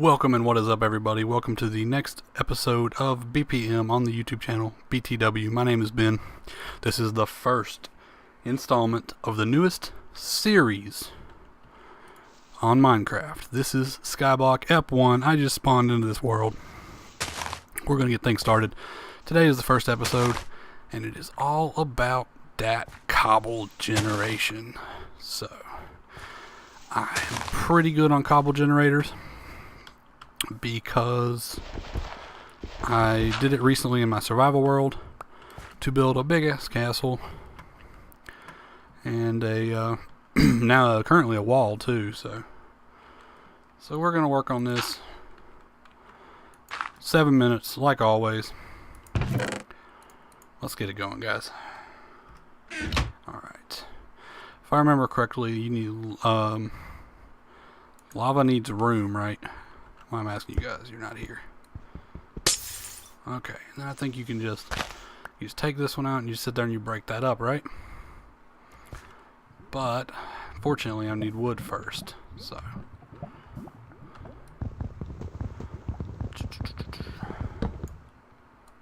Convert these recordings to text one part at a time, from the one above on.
Welcome and what is up, everybody? Welcome to the next episode of BPM on the YouTube channel, BTW. My name is Ben. This is the first installment of the newest series on Minecraft. This is Skyblock Ep 1. I just spawned into this world. We're going to get things started. Today is the first episode, and it is all about that cobble generation. So, I am pretty good on cobble generators, because I did it recently in my survival world to build a big ass castle and a now currently a wall too. So we're gonna work on this. 7 minutes, like always. Let's get it going, guys. All right. If I remember correctly, you need lava needs room, right? Well, I'm asking you guys, you're not here. Okay, and then I think you can just take this one out and you sit there and you break that up, right? But fortunately I need wood first, so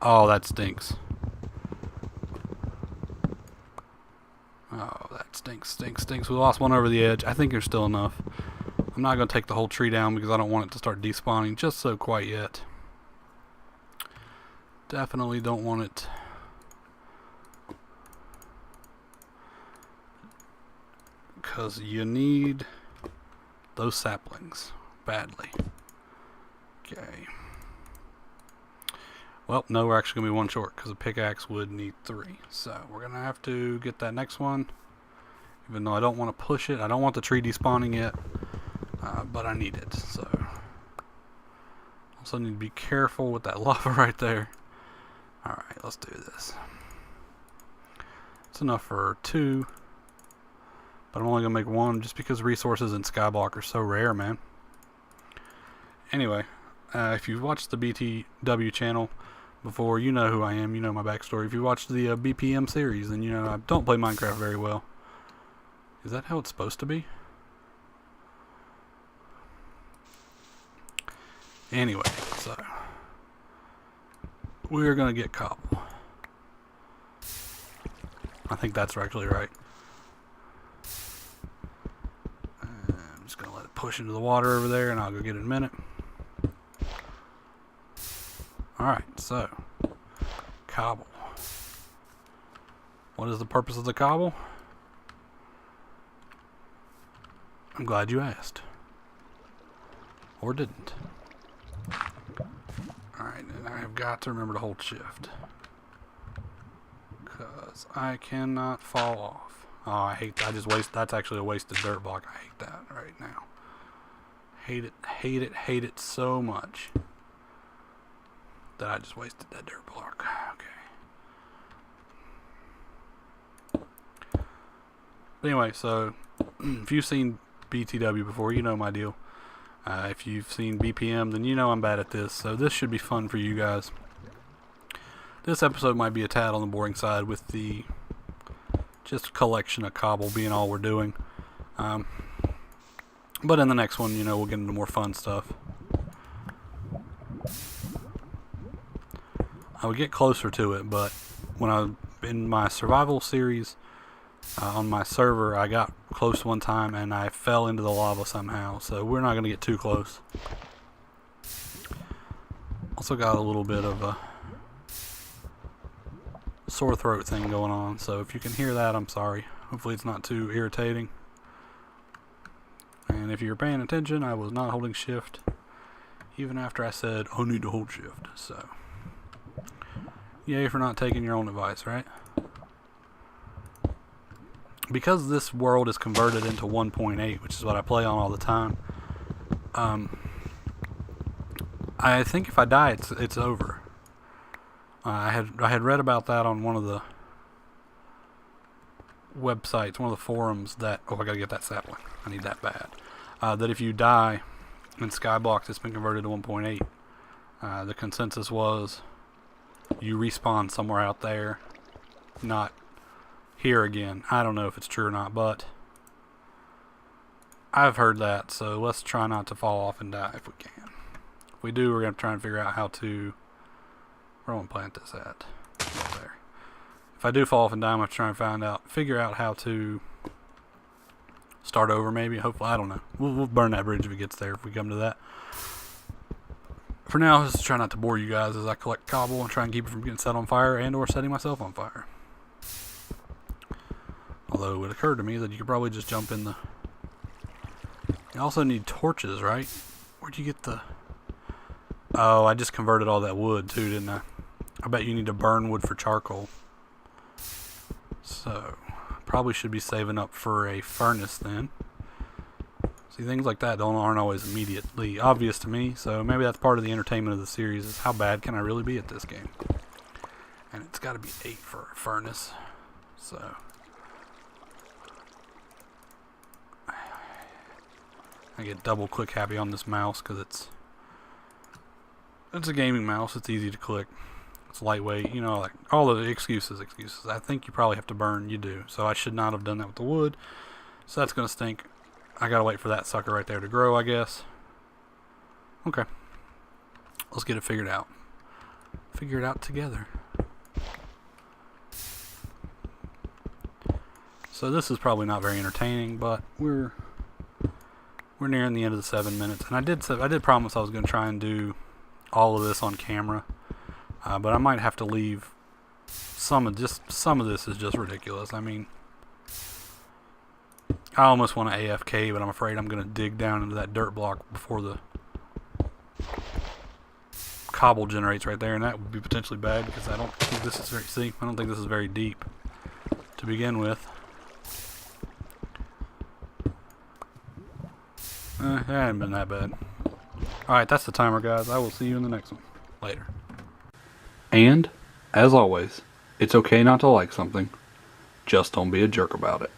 oh, that stinks. Oh, that stinks. We lost one over the edge. I think there's still enough. I'm not going to take the whole tree down because I don't want it to start despawning just so quite yet. Definitely don't want it because you need those saplings badly. Okay. Well, no, we're actually going to be one short because a pickaxe would need 3. So we're going to have to get that next one. Even though I don't want to push it. I don't want the tree despawning yet. But I need it, so also need to be careful with that lava right there. Alright, let's do this. It's enough for 2, but I'm only gonna make 1 just because resources in Skyblock are so rare, man. Anyway, if you've watched the BTW channel before, you know who I am, you know my backstory. If you watched the BPM series, then you know I don't play Minecraft very well. Is that how it's supposed to be? Anyway, so we're gonna get cobble. I think that's actually right. I'm just gonna let it push into the water over there, and I'll go get it in a minute. Alright, so cobble. What is the purpose of the cobble? I'm glad you asked. Or didn't. Alright, and I have got to remember to hold shift, because I cannot fall off. Oh, I hate that. That's actually a wasted dirt block. I hate that right now. Hate it so much that I just wasted that dirt block. Okay. But anyway, so if you've seen BTW before, you know my deal. If you've seen BPM, then you know I'm bad at this, so this should be fun for you guys. This episode might be a tad on the boring side with the just collection of cobble being all we're doing. But in the next one, you know, we'll get into more fun stuff. I would get closer to it, but when in my survival series on my server, I got close one time and I fell into the lava somehow, so we're not going to get too close. Also got a little bit of a sore throat thing going on, so if you can hear that, I'm sorry. Hopefully it's not too irritating. And if you're paying attention, I was not holding shift even after I said I need to hold shift, so yay for not taking your own advice, right? Because this world is converted into 1.8, which is what I play on all the time, I think if I die, it's over. I had read about that on one of the websites, one of the forums, that I gotta get that sapling. I need that bad. That if you die in Skyblock that's been converted to 1.8, the consensus was you respawn somewhere out there, not here again. I don't know if it's true or not, but I've heard that, so let's try not to fall off and die if we can. If we do, we're going to try and figure out how to... Where do I want to plant this at? Right there. If I do fall off and die, I'm going to try and figure out how to start over maybe. Hopefully, I don't know. We'll burn that bridge if it gets there, if we come to that. For now, just try not to bore you guys as I collect cobble and try and keep it from getting set on fire and or setting myself on fire. Although it occurred to me that you could probably just jump in the... You also need torches, right? Where'd you get the... Oh, I just converted all that wood too, didn't I? I bet you need to burn wood for charcoal. So, probably should be saving up for a furnace then. See, things like that aren't always immediately obvious to me, so maybe that's part of the entertainment of the series, is how bad can I really be at this game? And it's got to be 8 for a furnace. So... I get double click happy on this mouse because it's a gaming mouse. It's easy to click. It's lightweight. You know, like all the excuses. I think you probably have to burn. You do. So I should not have done that with the wood. So that's going to stink. I got to wait for that sucker right there to grow, I guess. Okay. Let's get it figured out. Figure it out together. So this is probably not very entertaining, but we're nearing the end of the 7 minutes, and I did promise I was going to try and do all of this on camera, but I might have to leave some of this is just ridiculous. I mean, I almost want to AFK, but I'm afraid I'm going to dig down into that dirt block before the cobble generates right there, and that would be potentially bad because I don't think this is very deep to begin with. It hasn't been that bad. Alright, that's the timer, guys. I will see you in the next one. Later. And, as always, it's okay not to like something. Just don't be a jerk about it.